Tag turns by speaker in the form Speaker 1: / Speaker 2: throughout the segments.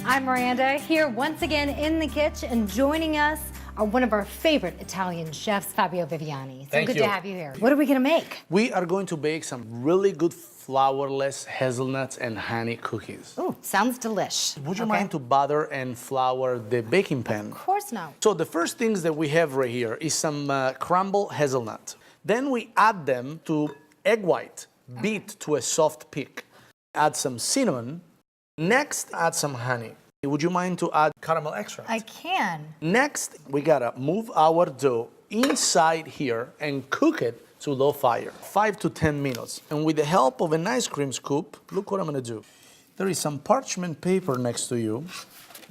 Speaker 1: I'm Miranda, here once again in the kitchen, and joining us are one of our favorite Italian chefs, Fabio Viviani. So
Speaker 2: Thank
Speaker 1: good
Speaker 2: you.
Speaker 1: to have you here. What are we gonna make?
Speaker 2: We are going to bake some really good flourless hazelnuts and honey cookies.
Speaker 1: Ooh, sounds delish.
Speaker 2: Would you mind to butter and flour the baking pan?
Speaker 1: Of course not.
Speaker 2: So the first things that we have right here is some crumbled hazelnut. Then we add them to egg white, beat to a soft peak. Add some cinnamon. Next, add some honey. Would you mind to add caramel extract?
Speaker 1: I can.
Speaker 2: Next, we gotta move our dough inside here and cook it to low fire, 5 to 10 minutes. And with the help of an ice cream scoop, look what I'm gonna do. There is some parchment paper next to you.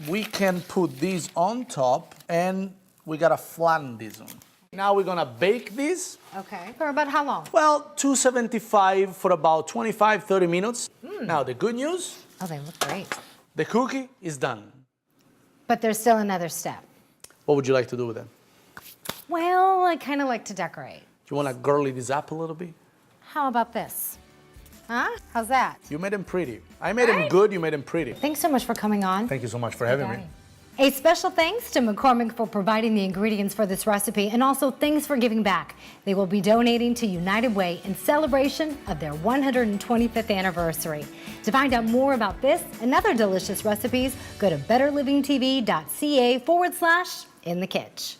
Speaker 2: We can put these on top and we gotta flatten this one. Now we're gonna bake this.
Speaker 1: Okay. For about how long?
Speaker 2: Well, 275 for about 25, 30 minutes. Now the good news,
Speaker 1: Oh, they look great.
Speaker 2: the cookie is done.
Speaker 1: But there's still another step.
Speaker 2: What would you like to do with them?
Speaker 1: Well, I kind of like to decorate.
Speaker 2: Do you wanna girly this up a little bit?
Speaker 1: How about this? Huh? How's that?
Speaker 2: You made them pretty. I made them
Speaker 1: Right?
Speaker 2: good, you made them pretty.
Speaker 1: Thanks so much for coming on.
Speaker 2: Thank you so much for having me.
Speaker 1: A special thanks to McCormick for providing the ingredients for this recipe, and also thanks for giving back. They will be donating to United Way in celebration of their 125th anniversary. To find out more about this and other delicious recipes, go to betterlivingtv.ca/in the kitchen.